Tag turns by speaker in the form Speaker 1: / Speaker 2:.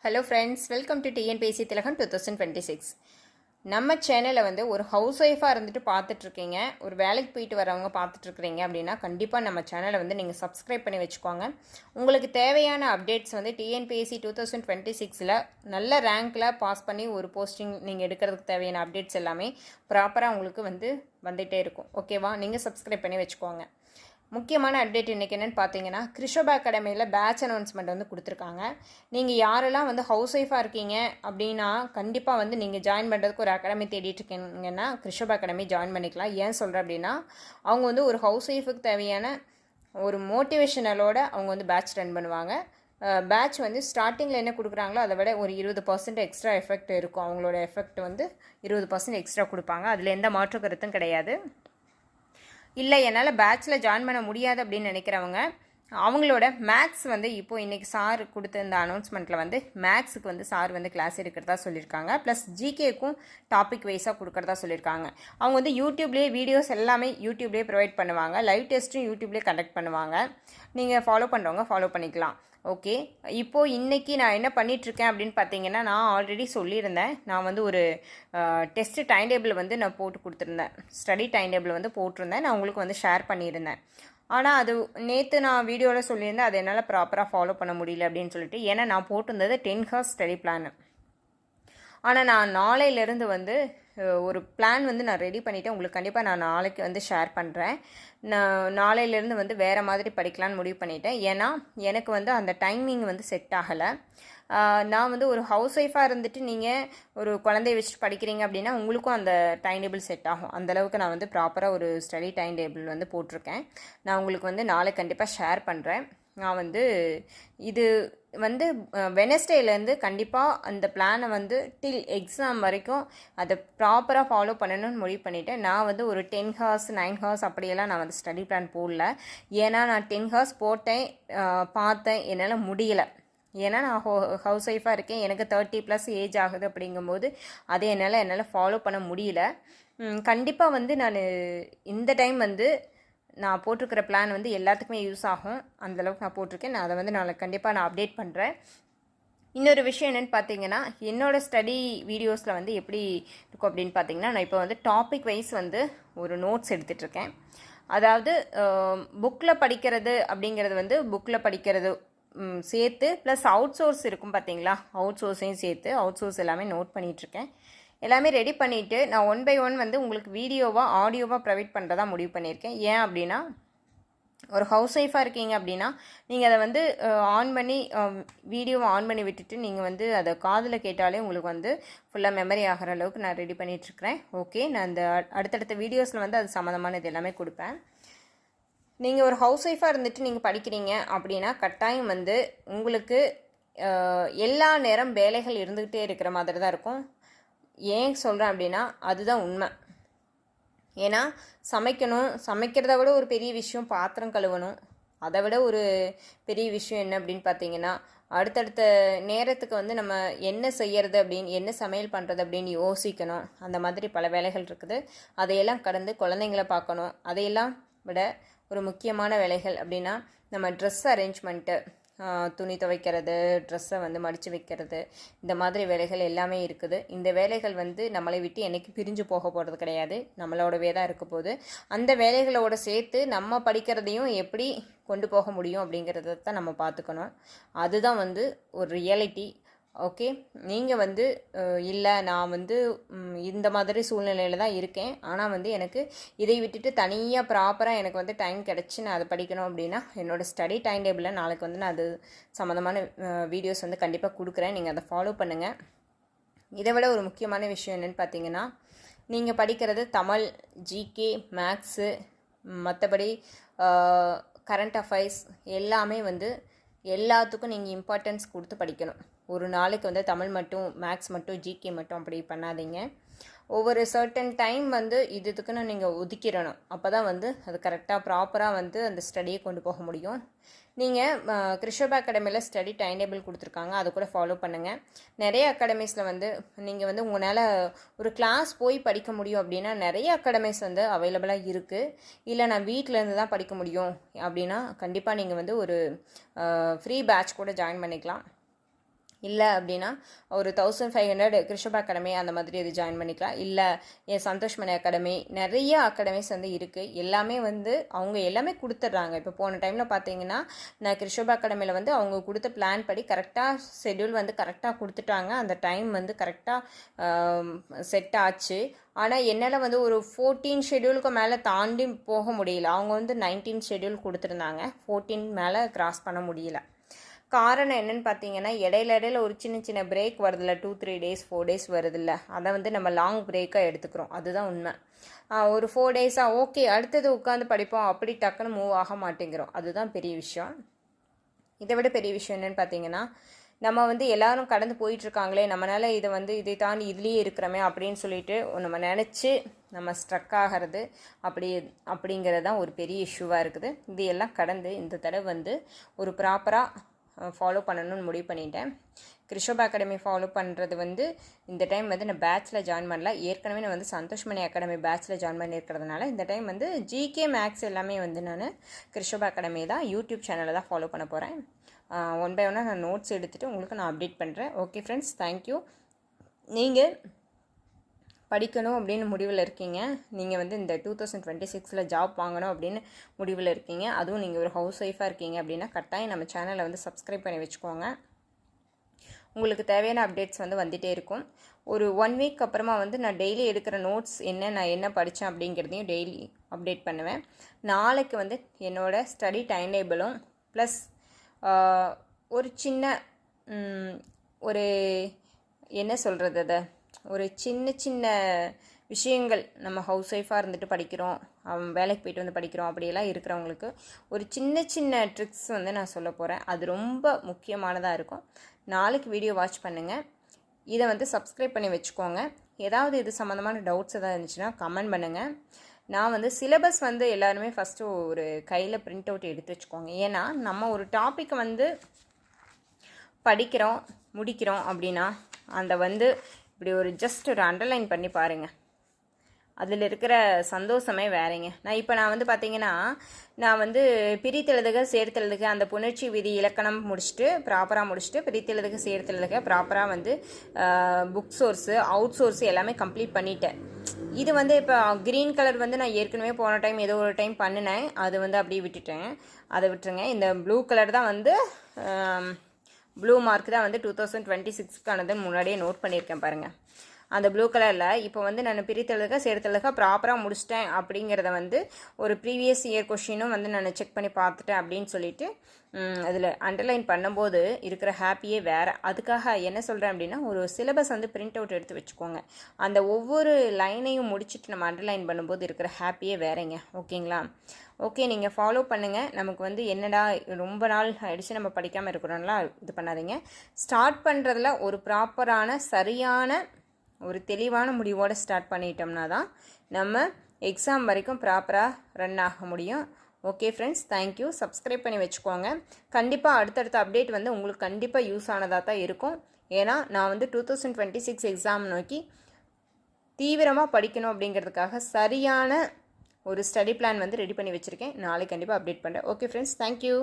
Speaker 1: Hello friends, welcome to TNPSC திலகம் 2026. நம்ம சேனலை வந்து ஒரு ஹவுஸ் ஒய்ஃபாக இருந்துட்டு பார்த்துட்ருக்கீங்க, ஒரு வேலைக்கு போயிட்டு வரவங்க பார்த்துட்ருக்குறீங்க அப்படின்னா கண்டிப்பாக நம்ம சேனலை வந்து நீங்கள் சப்ஸ்கிரைப் பண்ணி வச்சுக்கோங்க. உங்களுக்கு தேவையான அப்டேட்ஸ் வந்து டிஎன்பிஎஸ்சி 2026 நல்ல ரேங்க்கில் பாஸ் பண்ணி ஒரு போஸ்டிங் நீங்கள் எடுக்கிறதுக்கு தேவையான அப்டேட்ஸ் எல்லாமே ப்ராப்பராக உங்களுக்கு வந்து வந்துகிட்டே இருக்கும். ஓகேவா? நீங்கள் சப்ஸ்கிரைப் பண்ணி வச்சுக்கோங்க. முக்கியமான அப்டேட் இன்றைக்கி என்னென்னு பார்த்தீங்கன்னா, கிருஷோபா அகாடமியில் பேட்ச் அனௌன்ஸ்மெண்ட் வந்து கொடுத்துருக்காங்க. நீங்கள் யாரெல்லாம் வந்து ஹவுஸ் ஒய்ஃபாக இருக்கீங்க அப்படின்னா கண்டிப்பாக வந்து நீங்கள் ஜாயின் பண்ணுறதுக்கு ஒரு அகாடமி தேடிட்டு இருக்கீங்கன்னா கிருஷோபா அகாடமி ஜாயின் பண்ணிக்கலாம். ஏன் சொல்கிறேன் அப்படின்னா, அவங்க வந்து ஒரு ஹவுஸ் ஒய்ஃபுக்கு தேவையான ஒரு மோட்டிவேஷனலோட அவங்க வந்து பேட்ச் ரன் பண்ணுவாங்க. பேட்ச் வந்து ஸ்டார்டிங்கில் என்ன கொடுக்குறாங்களோ அதை விட ஒரு 20% எக்ஸ்ட்ரா எஃபெக்ட் இருக்கும். அவங்களோட எஃபெக்ட் வந்து 20% எக்ஸ்ட்ரா கொடுப்பாங்க. அதில் எந்த மாற்று கருத்தும் கிடையாது. இல்லை என்னால் பேட்சில் ஜாயின் பண்ண முடியாது அப்படின்னு நினைக்கிறவங்க அவங்களோட மேக்ஸ் வந்து இப்போது இன்றைக்கி சார் கொடுத்த இந்த அனௌன்ஸ்மெண்ட்டில் வந்து மேக்ஸுக்கு வந்து சார் வந்து கிளாஸ் எடுக்கிறதா சொல்லியிருக்காங்க. ப்ளஸ் ஜிகேக்கும் டாபிக் வைஸாக கொடுக்குறதா சொல்லியிருக்காங்க. அவங்க வந்து யூடியூப்லேயே வீடியோஸ் எல்லாமே யூடியூப்லேயே ப்ரொவைட் பண்ணுவாங்க. லைவ் டெஸ்ட்டும் யூடியூப்லேயே கண்டக்ட் பண்ணுவாங்க. நீங்கள் ஃபாலோ பண்ணுறவங்க ஃபாலோ பண்ணிக்கலாம். ஓகே, இப்போது இன்றைக்கி நான் என்ன பண்ணிகிட்ருக்கேன் அப்படின்னு பார்த்தீங்கன்னா, நான் ஆல்ரெடி சொல்லியிருந்தேன். நான் வந்து ஒரு டெஸ்ட்டு டைம் டேபிள் வந்து நான் போட்டு கொடுத்துருந்தேன். ஸ்டடி டைம் டேபிள் வந்து போட்டிருந்தேன். நான் உங்களுக்கு வந்து ஷேர் பண்ணியிருந்தேன். ஆனால் அது நேற்று நான் வீடியோவில் சொல்லியிருந்தேன், அது என்னால் ப்ராப்பராக ஃபாலோ பண்ண முடியல அப்படின்னு சொல்லிட்டு. ஏன்னா நான் போட்டிருந்தது 10 ஹவர்ஸ் ஸ்டடி பிளான். ஆனால் நான் நாளையிலேருந்து வந்து ஒரு பிளான் வந்து நான் ரெடி பண்ணிவிட்டேன். உங்களுக்கு கண்டிப்பாக நான் நாளைக்கு வந்து ஷேர் பண்ணுறேன். நான் நாளையிலேருந்து வந்து வேறு மாதிரி படிக்கலான்னு முடிவு பண்ணிட்டேன். ஏன்னா எனக்கு வந்து அந்த டைமிங் வந்து செட் ஆகலை. நான் வந்து ஒரு ஹவுஸ் ஒய்ஃபாக இருந்துட்டு நீங்கள் ஒரு குழந்தைய வச்சுட்டு படிக்கிறீங்க அப்படின்னா உங்களுக்கும் அந்த டைம் டேபிள் செட் ஆகும். அந்தளவுக்கு நான் வந்து ப்ராப்பராக ஒரு ஸ்டடி டைம் டேபிள் வந்து போட்டிருக்கேன். நான் உங்களுக்கு வந்து நாளை கண்டிப்பாக ஷேர் பண்ணுறேன். நான் வந்து இது வந்து வெனஸ்டேலேருந்து கண்டிப்பாக அந்த பிளானை வந்து டில் எக்ஸாம் வரைக்கும் அதை ப்ராப்பராக ஃபாலோ பண்ணணும்னு முடிவு பண்ணிவிட்டேன். நான் வந்து ஒரு 10 ஹவர்ஸ் 9 ஹவர்ஸ் அப்படியெல்லாம் நான் வந்து ஸ்டடி பிளான் போடல. ஏன்னா நான் 10 ஹவர்ஸ் போட்டேன், பார்த்தேன், என்னால் முடியலை. ஏன்னா நான் ஹவுஸ் ஒய்ஃபாக இருக்கேன், எனக்கு 30+ ஏஜ் ஆகுது. அப்படிங்கும்போது அதை என்னால் ஃபாலோ பண்ண முடியல. கண்டிப்பாக வந்து நான் இந்த டைம் வந்து நான் போட்டிருக்கிற பிளான் வந்து எல்லாத்துக்குமே யூஸ் ஆகும். அந்தளவுக்கு நான் போட்டிருக்கேன். நான் அதை வந்து நாளைக்கு கண்டிப்பாக நான் அப்டேட் பண்ணுறேன். இன்னொரு விஷயம் என்னென்னு பார்த்தீங்கன்னா, என்னோடய ஸ்டடி வீடியோஸில் வந்து எப்படி இருக்கும் அப்படின்னு பார்த்தீங்கன்னா, நான் இப்போ வந்து டாபிக் வைஸ் வந்து ஒரு நோட்ஸ் எடுத்துகிட்ருக்கேன். அதாவது புக்கில் படிக்கிறது அப்படிங்கிறது வந்து புக்கில் படிக்கிறது சேர்த்து ப்ளஸ் அவுட் சோர்ஸ் இருக்கும் பார்த்தீங்களா, அவுட் சோர்ஸையும் சேர்த்து அவுட் சோர்ஸ் எல்லாமே நோட் பண்ணிகிட்ருக்கேன். எல்லாமே ரெடி பண்ணிவிட்டு நான் 1 by 1 வந்து உங்களுக்கு வீடியோவாக ஆடியோவாக ப்ரொவைட் பண்ணுறதா முடிவு பண்ணியிருக்கேன். ஏன் அப்படின்னா, ஒரு ஹவுஸ் ஒய்ஃபாக இருக்கீங்க அப்படின்னா நீங்கள் அதை வந்து ஆன் பண்ணி வீடியோவை ஆன் பண்ணி விட்டுட்டு நீங்கள் வந்து அதை காதில் கேட்டாலே உங்களுக்கு வந்து ஃபுல்லாக மெமரி ஆகிற அளவுக்கு நான் ரெடி பண்ணிகிட்ருக்கிறேன். ஓகே, நான் அந்த அடுத்தடுத்த வீடியோஸில் வந்து அது சம்மந்தமான இது எல்லாமே கொடுப்பேன். நீங்கள் ஒரு ஹவுஸ் ஒய்ஃபாக இருந்துட்டு நீங்கள் படிக்கிறீங்க அப்படின்னா கட்டாயம் வந்து உங்களுக்கு எல்லா நேரம் வேலைகள் இருந்துக்கிட்டே இருக்கிற மாதிரி தான் இருக்கும். ஏன் சொல்கிறேன் அப்படின்னா அதுதான் உண்மை. ஏன்னா சமைக்கிறத விட ஒரு பெரிய விஷயம் பாத்திரம் கழுவணும். அதை விட ஒரு பெரிய விஷயம் என்ன அப்படின்னு பார்த்தீங்கன்னா, அடுத்தடுத்த நேரத்துக்கு வந்து நம்ம என்ன செய்யறது அப்படின்னு, என்ன சமையல் பண்ணுறது அப்படின்னு யோசிக்கணும். அந்த மாதிரி பல வேலைகள் இருக்குது. அதையெல்லாம் கடந்து குழந்தைங்கள பார்க்கணும். அதையெல்லாம் விட ஒரு முக்கியமான வேலைகள் அப்படின்னா நம்ம ட்ரெஸ் அரேஞ்ச்மெண்ட்டு, துணி துவைக்கிறது, ட்ரெஸ்ஸை வந்து மடித்து வைக்கிறது, இந்த மாதிரி வேலைகள் எல்லாமே இருக்குது. இந்த வேலைகள் வந்து நம்மளை விட்டு என்றைக்கு பிரிஞ்சு போக போகிறது கிடையாது, நம்மளோடவே தான் இருக்க போகுது. அந்த வேலைகளோடு சேர்த்து நம்ம படிக்கிறதையும் எப்படி கொண்டு போக முடியும் அப்படிங்கிறத தான் நம்ம பார்த்துக்கணும். அதுதான் வந்து ஒரு ரியாலிட்டி. ஓகே, நீங்கள் வந்து இல்லை நான் வந்து இந்த மாதிரி சூழ்நிலையில் தான் இருக்கேன், ஆனால் வந்து எனக்கு இதை விட்டுட்டு தனியாக ப்ராப்பராக எனக்கு வந்து டைம் கிடச்சி நான் அதை படிக்கணும் அப்படின்னா என்னோடய ஸ்டடி டைம் டேபிளில் நாளைக்கு வந்து நான் அது சம்மந்தமான வீடியோஸ் வந்து கண்டிப்பாக கொடுக்குறேன். நீங்கள் அதை ஃபாலோ பண்ணுங்கள். இதை விட ஒரு முக்கியமான விஷயம் என்னென்னு பார்த்தீங்கன்னா, நீங்கள் படிக்கிறது தமிழ், ஜிகே, மேக்ஸு, மற்றபடி கரண்ட் அஃபைர்ஸ் எல்லாமே வந்து எல்லாத்துக்கும் நீங்கள் இம்பார்ட்டன்ஸ் கொடுத்து படிக்கணும். ஒரு நாளைக்கு வந்து தமிழ் மட்டும், மேக்ஸ் மட்டும், ஜிகே மட்டும் அப்படி பண்ணாதீங்க. ஒவ்வொரு சர்டன் டைம் வந்து இதுக்குன்னு நீங்கள் ஒதுக்கிடணும். அப்போ தான் வந்து அது கரெக்டாக ப்ராப்பராக வந்து அந்த ஸ்டடியை கொண்டு போக முடியும். நீங்கள் கிருஷோபா அகாடமியில் ஸ்டடி டைம் டேபிள் கொடுத்துருக்காங்க, அதை கூட ஃபாலோ பண்ணுங்கள். நிறைய அகாடமிஸில் வந்து நீங்கள் வந்து உங்களால் ஒரு கிளாஸ் போய் படிக்க முடியும் அப்படின்னா நிறைய அகாடமிஸ் வந்து அவைலபிளாக இருக்குது. இல்லை நான் வீட்டிலேருந்து தான் படிக்க முடியும் அப்படின்னா கண்டிப்பாக நீங்கள் வந்து ஒரு ஃப்ரீ பேட்ச் கூட ஜாயின் பண்ணிக்கலாம். இல்லை அப்படின்னா ஒரு 1500 கிருஷப் அகாடமி அந்த மாதிரி இது ஜாயின் பண்ணிக்கலாம். இல்லை என் சந்தோஷ் மணி அகாடமி, நிறைய அகாடமிஸ் வந்து இருக்குது. எல்லாமே வந்து அவங்க எல்லாமே கொடுத்துட்றாங்க. இப்போ போன டைமில் பார்த்தீங்கன்னா நான் கிருஷப் அகாடமியில் வந்து அவங்க கொடுத்த பிளான் படி கரெக்டாக ஷெட்யூல் வந்து கரெக்டாக கொடுத்துட்டாங்க. அந்த டைம் வந்து கரெக்டாக செட் ஆச்சு. ஆனால் என்னால் வந்து ஒரு 14 ஷெட்யூலுக்கு மேலே தாண்டி போக முடியல. அவங்க வந்து 19 ஷெட்யூல் கொடுத்துருந்தாங்க. 14 மேலே கிராஸ் பண்ண முடியல. காரணம் என்னென்னு பார்த்தீங்கன்னா இடையில ஒரு சின்ன பிரேக் வருதில்ல, 2-3 டேஸ் 4 டேஸ் வருதில்ல, அதை வந்து நம்ம லாங் பிரேக்காக எடுத்துக்கிறோம். அதுதான் உண்மை. ஒரு 4 டேஸாக ஓகே அடுத்தது உட்காந்து படிப்போம் அப்படி டக்குன்னு மூவ் ஆக மாட்டேங்கிறோம். அதுதான் பெரிய விஷயம். இதை விட பெரிய விஷயம் என்னென்னு பார்த்தீங்கன்னா நம்ம வந்து எல்லாரும் கடந்து போயிட்டுருக்காங்களே, நம்மளால் இதை வந்து இதை தாண்டி இதுலேயே இருக்கிறோமே அப்படின்னு சொல்லிட்டு நம்ம நினச்சி நம்ம ஸ்ட்ரக் ஆகிறது அப்படிங்கிறது தான் ஒரு பெரிய இஷ்யூவாக இருக்குது. இது எல்லாம் கடந்து இந்த தடவை வந்து ஒரு ப்ராப்பராக ஃபாலோ பண்ணணும்னு முடிவு பண்ணிட்டேன். கிருஷப் அகாடமி ஃபாலோ பண்ணுறது வந்து இந்த டைம் வந்து நான் பேட்சில் ஜாயின் பண்ணல. ஏற்கனவே நான் வந்து சந்தோஷ் மணி அகாடமி பேட்சில் ஜாயின் பண்ணியிருக்கிறதுனால இந்த டைம் வந்து ஜிகே மேக்ஸ் எல்லாமே வந்து நான் கிருஷப் அகாடமி தான் யூடியூப் சேனலில் தான் ஃபாலோ பண்ண போகிறேன். ஒன் பை ஒன்னாக நான் நோட்ஸ் எடுத்துகிட்டு உங்களுக்கு நான் அப்டேட் பண்ணுறேன். Okay friends, thank you. நீங்கள் படிக்கணும் அப்படின்னு முடிவில் இருக்கீங்க, நீங்கள் வந்து இந்த 2026 ஜாப் வாங்கணும் அப்படின்னு முடிவில் இருக்கீங்க, அதுவும் நீங்கள் ஒரு ஹவுஸ் ஒய்ஃபாக இருக்கீங்க அப்படின்னா கட்டாயம் நம்ம சேனலை வந்து சப்ஸ்கிரைப் பண்ணி வச்சுக்கோங்க. உங்களுக்கு தேவையான அப்டேட்ஸ் வந்து வந்துகிட்டே இருக்கும். ஒரு 1 வீக் அப்புறமா வந்து நான் டெய்லி எடுக்கிற நோட்ஸ் நான் என்ன படித்தேன் அப்படிங்கிறதையும் டெய்லி அப்டேட் பண்ணுவேன். நாளைக்கு வந்து என்னோடய ஸ்டடி டைம் டேபிளும் ப்ளஸ் ஒரு சின்ன ஒரு என்ன சொல்கிறது, அதை ஒரு சின்ன விஷயங்கள் நம்ம ஹவுஸ் ஒய்ஃபாக இருந்துட்டு படிக்கிறோம், வேலைக்கு போய்ட்டு வந்து படிக்கிறோம் அப்படியெல்லாம் இருக்கிறவங்களுக்கு ஒரு சின்ன ட்ரிக்ஸ் வந்து நான் சொல்ல போகிறேன். அது ரொம்ப முக்கியமானதாக இருக்கும். நாளைக்கு வீடியோ வாட்ச் பண்ணுங்கள். இதை வந்து சப்ஸ்கிரைப் பண்ணி வச்சுக்கோங்க. ஏதாவது இது சம்மந்தமான டவுட்ஸ் எதாவது இருந்துச்சுன்னா கமெண்ட் பண்ணுங்கள். நான் வந்து சிலபஸ் வந்து எல்லாருமே ஃபஸ்ட்டு ஒரு கையில் பிரிண்ட் அவுட் எடுத்து வச்சுக்கோங்க. ஏன்னா நம்ம ஒரு டாப்பிக்கை வந்து படிக்கிறோம் முடிக்கிறோம் அப்படின்னா அந்த வந்து இப்படி ஒரு ஜஸ்ட் ஒரு அண்டர்லைன் பண்ணி பாருங்கள், அதில் இருக்கிற சந்தோஷமே வேறேங்க. நான் வந்து பார்த்தீங்கன்னா நான் வந்து பிரித்தெழுதுக சேர்த்தெழுதுக அந்த புணர்ச்சி விதி இலக்கணம் ப்ராப்பராக முடிச்சுட்டு பிரித்தெழுதுக சேர்த்தெழுதுக ப்ராப்பராக வந்து புக் சோர்ஸு அவுட் சோர்ஸு எல்லாமே கம்ப்ளீட் பண்ணிட்டேன். இது வந்து இப்போ க்ரீன் கலர் வந்து நான் ஏற்கனவே போன டைம் ஏதோ ஒரு டைம் பண்ணினேன், அது வந்து அப்படியே விட்டுட்டேன், அதை விட்டுருங்க. இந்த ப்ளூ கலர் தான் வந்து ப்ளூ மார்க் தான் வந்து 2026க்கானதுன்னு முன்னாடியே நோட் பண்ணியிருக்கேன் பாருங்கள். அந்த ப்ளூ கலரில் இப்போ வந்து நான் பிரித்தெழுதுக சேர்த்தெழுதுக ப்ராப்பராக முடிச்சிட்டேன் அப்படிங்கிறத வந்து ஒரு ப்ரீவியஸ் இயர் கொஷினும் வந்து நான் செக் பண்ணி பார்த்துட்டேன் அப்படின்னு சொல்லிட்டு அதில் அண்டர்லைன் பண்ணும்போது இருக்கிற ஹாப்பியே வேறு. அதுக்காக என்ன சொல்கிறேன் அப்படின்னா ஒரு சிலபஸ் வந்து பிரிண்ட் அவுட் எடுத்து வச்சுக்கோங்க. அந்த ஒவ்வொரு லைனையும் முடிச்சுட்டு நம்ம அண்டர்லைன் பண்ணும்போது இருக்கிற ஹாப்பியே வேறேங்க. ஓகேங்களா? ஓகே, நீங்கள் ஃபாலோ பண்ணுங்கள். நமக்கு வந்து என்னடா ரொம்ப நாள் ஆகிடுச்சு நம்ம படிக்காமல் இருக்கிறோம்லாம் இது பண்ணாதீங்க. ஸ்டார்ட் பண்ணுறதுல ஒரு ப்ராப்பரான சரியான ஒரு தெளிவான முடிவோடு ஸ்டார்ட் பண்ணிட்டோம்னா தான் நம்ம எக்ஸாம் வரைக்கும் ப்ராப்பராக ரன் ஆக முடியும். Okay friends, thank you. சப்ஸ்கிரைப் பண்ணி வச்சுக்கோங்க. கண்டிப்பாக அடுத்தடுத்த அப்டேட் வந்து உங்களுக்கு கண்டிப்பாக யூஸ் ஆனதாக தான் இருக்கும். ஏன்னா நான் வந்து 2026 எக்ஸாம் நோக்கி தீவிரமாக படிக்கணும் அப்படிங்கிறதுக்காக சரியான ஒரு ஸ்டடி பிளான் வந்து ரெடி பண்ணி வச்சுருக்கேன். நாளைக்கு கண்டிப்பாக அப்டேட் பண்ணுறேன். Okay friends, thank you.